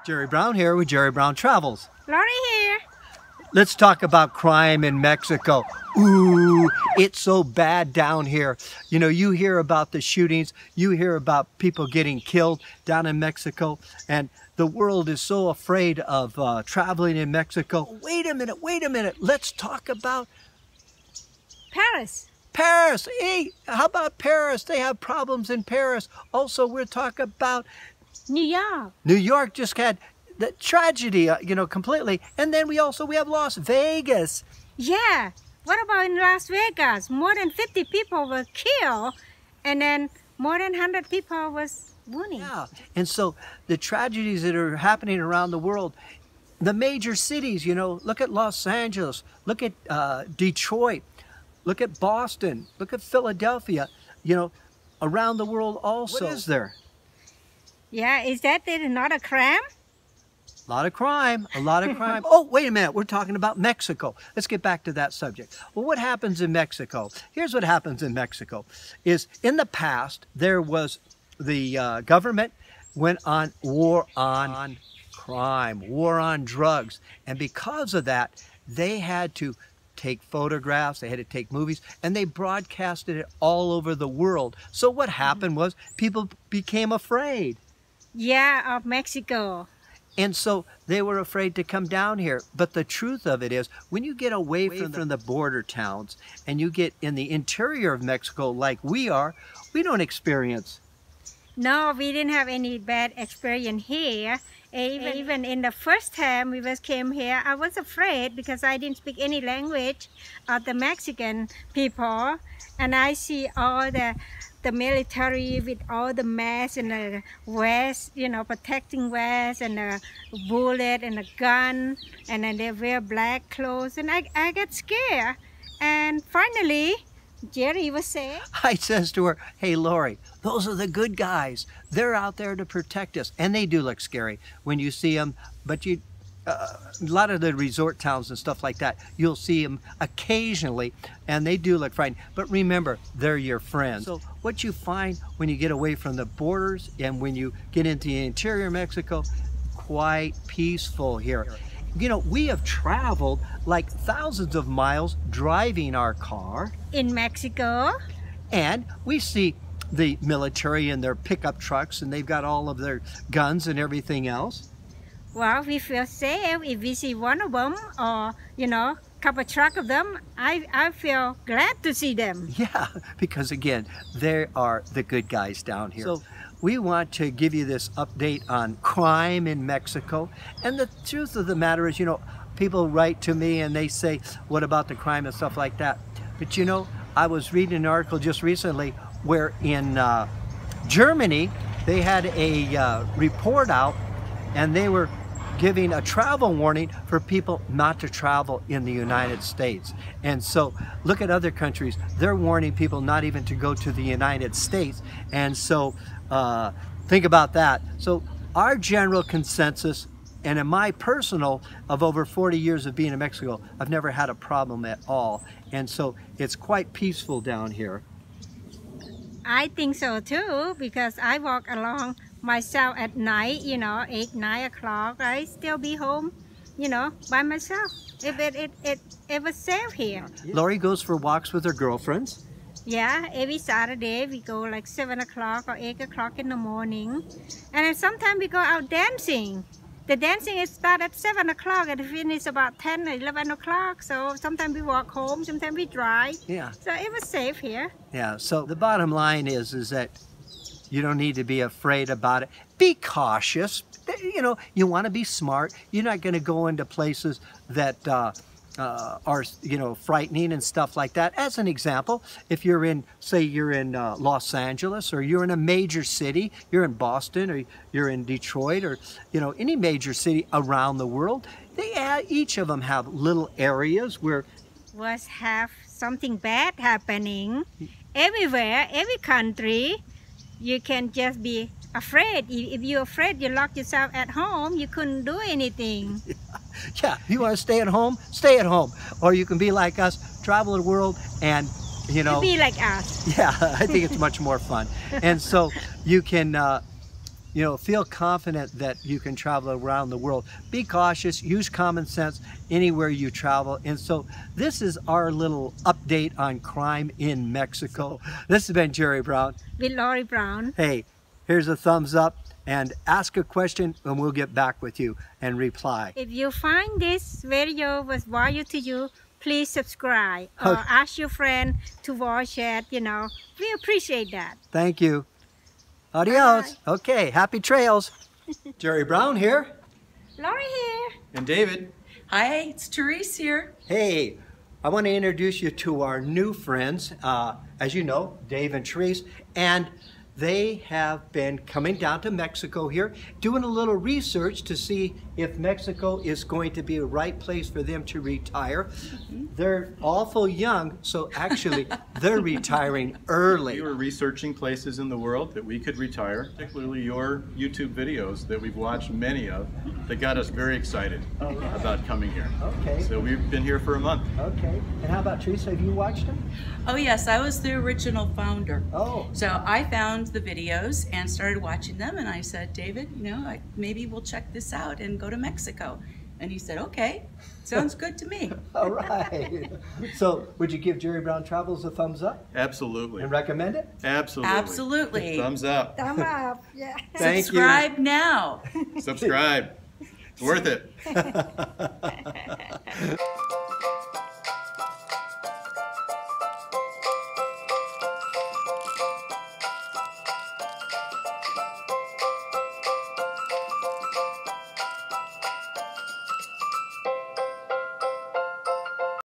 Jerry Brown here with Jerry Brown Travels. Lori here. Let's talk about crime in Mexico. Ooh, it's so bad down here. You know, you hear about the shootings, you hear about people getting killed down in Mexico, and the world is so afraid of traveling in Mexico. Wait a minute. Let's talk about Paris. Paris. Hey, how about Paris? They have problems in Paris. Also, we're talking about New York. New York just had the tragedy, completely. And then we have Las Vegas. Yeah. What about in Las Vegas? More than 50 people were killed, and then more than 100 people was wounded. Yeah. And so the tragedies that are happening around the world, the major cities, look at Los Angeles, look at Detroit, look at Boston, look at Philadelphia, around the world also. What is there? Yeah, is that not a crime? A lot of crime. Oh, wait a minute. We're talking about Mexico. Let's get back to that subject. Well, what happens in Mexico? Here's what happens in Mexico. Is in the past, there was the government went on war on crime, war on drugs. And because of that, they had to take photographs, they had to take movies, and they broadcasted it all over the world. So what happened was people became afraid. Yeah, of Mexico. And so they were afraid to come down here. But the truth of it is, when you get away from the border towns and you get in the interior of Mexico like we are, we don't experience. No, we didn't have any bad experience here. Even in the first time we came here, I was afraid because I didn't speak any language of the Mexican people. And I see all the military with all the masks and the vest, protecting vest and the bullet and the gun, and then they wear black clothes, and I got scared. And finally, Jerry was saying, I says to her, hey, Lori, those are the good guys. They're out there to protect us. And they do look scary when you see them, but a lot of the resort towns and stuff like that, you'll see them occasionally, and they do look frightening. But remember, they're your friends. So what you find when you get away from the borders and when you get into the interior of Mexico, quite peaceful here. We have traveled like thousands of miles driving our car. In Mexico. And we see the military in their pickup trucks, and they've got all of their guns and everything else. Well, we feel safe if we see one of them or, couple truck of them. I feel glad to see them. Yeah, because again, they are the good guys down here. So we want to give you this update on crime in Mexico. And the truth of the matter is, people write to me and they say, what about the crime and stuff like that? But I was reading an article just recently where in Germany, they had a report out, and they were giving a travel warning for people not to travel in the United States. And so look at other countries, they're warning people not even to go to the United States. And so think about that. So our general consensus, and in my personal of over 40 years of being in Mexico, I've never had a problem at all. And so it's quite peaceful down here. I think so too, because I walk along myself at night, 8, 9 o'clock, I still be home, by myself. It was safe here. Lori goes for walks with her girlfriends. Yeah, every Saturday we go like 7 o'clock or 8 o'clock in the morning. And then sometimes we go out dancing. The dancing is start at 7 o'clock and finish about 10 or 11 o'clock. So sometimes we walk home, sometimes we drive. Yeah. So it was safe here. Yeah, so the bottom line is that you don't need to be afraid about it. Be cautious. You want to be smart. You're not going to go into places that are, frightening and stuff like that. As an example, if you're in, say you're in Los Angeles, or you're in a major city, you're in Boston, or you're in Detroit, or, any major city around the world, each of them have little areas where have something bad happening everywhere, every country. You can just be afraid. If you're afraid, you lock yourself at home, you couldn't do anything. Yeah, if you want to stay at home, stay at home. Or you can be like us, travel the world and, Be like us. Yeah, I think it's much more fun. And so you can feel confident that you can travel around the world. Be cautious, use common sense anywhere you travel. And so this is our little update on crime in Mexico. This has been Jerry Brown. With Lori Brown. Hey, here's a thumbs up and ask a question and we'll get back with you and reply. If you find this video was valuable to you, please subscribe or ask your friend to watch it. We appreciate that. Thank you. Adios. Bye. Okay, happy trails. Jerry Brown here. Lori here. And David. Hi, it's Therese here. Hey, I want to introduce you to our new friends. As you know, Dave and Therese, and they have been coming down to Mexico here, doing a little research to see if Mexico is going to be a right place for them to retire. They're awful young, so actually they're retiring early. We were researching places in the world that we could retire, particularly your YouTube videos that we've watched many of that got us very excited about coming here. Okay. So we've been here for a month. Okay. And how about Teresa? Have you watched them? Oh yes, I was the original founder. Oh. So I found the videos and started watching them, and I said, David, maybe we'll check this out and go to Mexico. And he said, okay, sounds good to me. All right. So would you give Jerry Brown Travels a thumbs up? Absolutely. And recommend it? Absolutely. Absolutely. Thumbs up. Thumb up. Yeah. Thank Subscribe now. Subscribe. It's worth it.